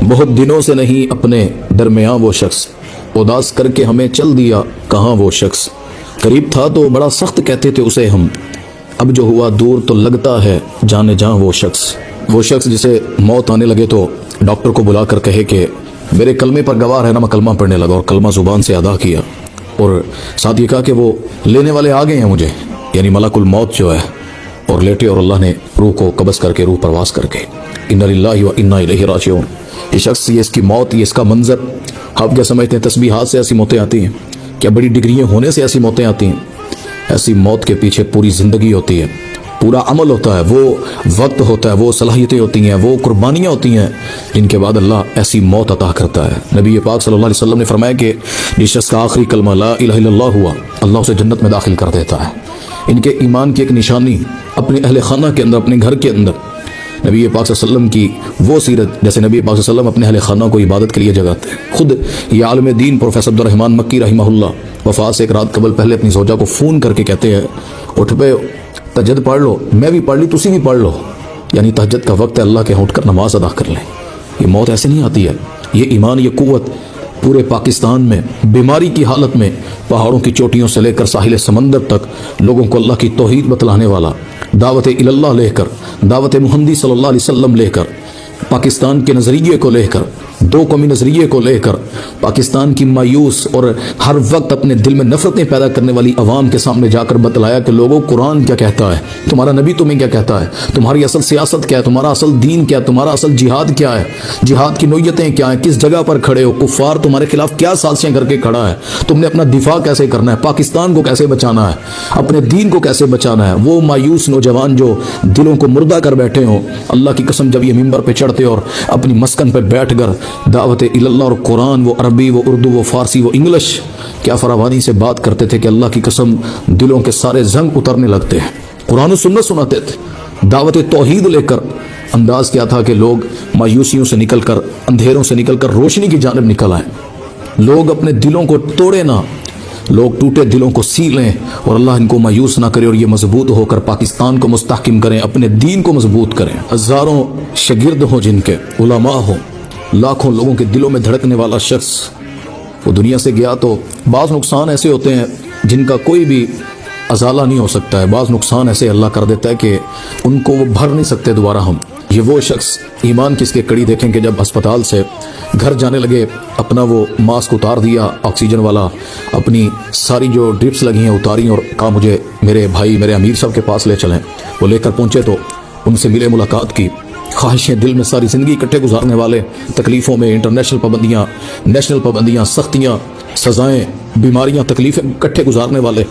بہت دنوں سے نہیں اپنے درمیاں وہ شخص، اداس کر کے ہمیں چل دیا کہاں وہ شخص، قریب تھا تو بڑا سخت کہتے تھے اسے ہم، اب جو ہوا دور تو لگتا ہے جانے جہاں وہ شخص جسے موت آنے لگے تو ڈاکٹر کو بلا کر کہے کہ میرے کلمے پر گواہ رہنا، میں کلمہ پڑھنے لگا اور کلمہ زبان سے ادا کیا، اور ساتھ یہ کہا کہ وہ لینے والے آ گئے ہیں مجھے، یعنی ملک الموت جو ہے، اور لیٹے اور اللہ نے روح کو قبض کر کے، روح پرواز کر کے، انا للہ و انا الیہ راجعون۔ یہ شخص، یہ اس کی موت، یہ اس کا منظر، آپ کیا سمجھتے ہیں تسبیحات سے ایسی موتیں آتی ہیں؟ کیا بڑی ڈگریاں ہونے سے ایسی موتیں آتی ہیں؟ ایسی موت کے پیچھے پوری زندگی ہوتی ہے، پورا عمل ہوتا ہے، وہ وقت ہوتا ہے، وہ صلاحیتیں ہوتی ہیں، وہ قربانیاں ہوتی ہیں جن کے بعد اللہ ایسی موت عطا کرتا ہے۔ نبی پاک صلی اللہ علیہ وسلم نے فرمایا کہ جس شخص کا آخری کلمہ لا الہ الا اللہ ہوا، اللہ اسے جنت میں داخل کر دیتا ہے۔ ان کے ایمان کی ایک نشانی اپنے اہل خانہ کے اندر، اپنے گھر کے اندر نبی پاک صلی اللہ علیہ وسلم کی وہ سیرت، جیسے نبی پاک صلی اللہ علیہ وسلم اپنے اہل خانہ کو عبادت کے لیے جگاتے ہیں۔ خود یہ عالم دین پروفیسر عبدالرحمن مکی رحمہ اللہ وفات سے ایک رات قبل پہلے اپنی زوجہ کو فون کر کے کہتے ہیں اٹھ پہ تہجد پڑھ لو، میں بھی پڑھ لی، تسی بھی پڑھ لو، یعنی تہجد کا وقت ہے، اللہ کے اٹھ کر نماز ادا کر لیں۔ یہ موت ایسے نہیں آتی ہے، یہ ایمان، یہ قوت پورے پاکستان میں بیماری کی حالت میں پہاڑوں کی چوٹیوں سے لے کر ساحل سمندر تک لوگوں کو اللہ کی توحید بتلانے والا، دعوت اللہ لے کر، دعوت محمدی صلی اللہ علیہ وسلم لے کر، پاکستان کے نظریے کو لے کر، دو قومی نظریے کو لے کر، پاکستان کی مایوس اور ہر وقت اپنے دل میں نفرتیں پیدا کرنے والی عوام کے سامنے جا کر بتلایا کہ لوگوں، قرآن کیا کہتا ہے، تمہارا نبی تمہیں کیا کہتا ہے، تمہاری اصل سیاست کیا ہے، تمہارا اصل دین کیا ہے، تمہارا اصل جہاد کیا ہے، جہاد کی نوعیتیں کیا ہیں، کس جگہ پر کھڑے ہو، کفار تمہارے خلاف کیا سازشیں کر کے کھڑا ہے، تم نے اپنا دفاع کیسے کرنا ہے، پاکستان کو کیسے بچانا ہے، اپنے دین کو کیسے بچانا ہے۔ وہ مایوس نوجوان جو دلوں کو مردہ کر بیٹھے ہوں، اللہ کی قسم جب یہ ممبر پہ چڑھتے اور اپنی مسکن پہ بیٹھ کر دعوت اللہ اور قرآن، وہ عربی، وہ اردو، وہ فارسی، وہ انگلش، کیا فراوانی سے بات کرتے تھے کہ اللہ کی قسم دلوں کے سارے زنگ اترنے لگتے ہیں۔ قرآن و سنت سناتے تھے، دعوت توحید لے کر۔ انداز کیا تھا کہ لوگ مایوسیوں سے نکل کر، اندھیروں سے نکل کر روشنی کی جانب نکل آئیں، لوگ اپنے دلوں کو توڑے نہ، لوگ ٹوٹے دلوں کو سی لیں اور اللہ ان کو مایوس نہ کرے، اور یہ مضبوط ہو کر پاکستان کو مستحکم کریں، اپنے دین کو مضبوط کریں۔ ہزاروں شاگرد ہوں، جن کے علماء ہوں، لاکھوں لوگوں کے دلوں میں دھڑکنے والا شخص وہ دنیا سے گیا تو بعض نقصان ایسے ہوتے ہیں جن کا کوئی بھی ازالہ نہیں ہو سکتا ہے، بعض نقصان ایسے اللہ کر دیتا ہے کہ ان کو وہ بھر نہیں سکتے دوبارہ ہم۔ یہ وہ شخص ایمان کی اس کے کڑی دیکھیں کہ جب ہسپتال سے گھر جانے لگے، اپنا وہ ماسک اتار دیا آکسیجن والا، اپنی ساری جو ڈرپس لگی ہیں اتاری اور کہا مجھے میرے بھائی، میرے امیر صاحب کے پاس لے چلیں۔ وہ لے کر پہنچے تو ان سے ملے، ملاقات کی، خواہشیں دل میں، ساری زندگی اکٹھے گزارنے والے، تکلیفوں میں انٹرنیشنل پابندیاں، نیشنل پابندیاں، سختیاں، سزائیں، بیماریاں، تکلیفیں اکٹھے گزارنے والے۔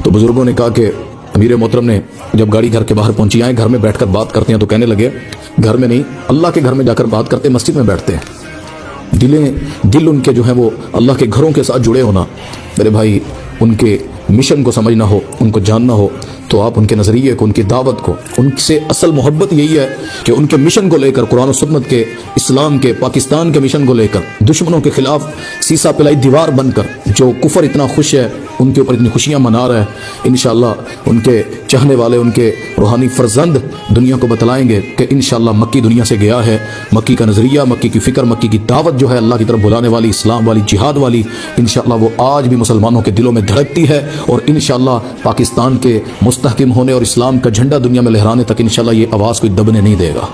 تو بزرگوں نے کہا کہ امیر محترم نے جب گاڑی گھر کے باہر پہنچی، آئیں گھر میں بیٹھ کر بات کرتے ہیں، تو کہنے لگے گھر میں نہیں، اللہ کے گھر میں جا کر بات کرتے، مسجد میں بیٹھتے ہیں۔ دل ان کے جو ہیں وہ اللہ کے گھروں کے ساتھ جڑے ہونا۔ میرے بھائی، ان کے مشن کو سمجھنا ہو، ان کو جاننا ہو، تو آپ ان کے نظریے کو، ان کی دعوت کو، ان سے اصل محبت یہی ہے کہ ان کے مشن کو لے کر، قرآن و سنت کے، اسلام کے، پاکستان کے مشن کو لے کر دشمنوں کے خلاف سیسا پلائی دیوار بن کر، جو کفر اتنا خوش ہے، ان کے اوپر اتنی خوشیاں منا رہا ہے، انشاءاللہ ان کے چاہنے والے، ان کے روحانی فرزند دنیا کو بتلائیں گے کہ انشاءاللہ مکی دنیا سے گیا ہے، مکی کا نظریہ، مکی کی فکر، مکی کی دعوت جو ہے اللہ کی طرف بلانے والی، اسلام والی، جہاد والی، انشاءاللہ وہ آج بھی مسلمانوں کے دلوں میں دھڑکتی ہے، اور انشاءاللہ پاکستان کے مستحکم ہونے اور اسلام کا جھنڈا دنیا میں لہرانے تک انشاءاللہ یہ آواز کوئی دبنے نہیں دے گا۔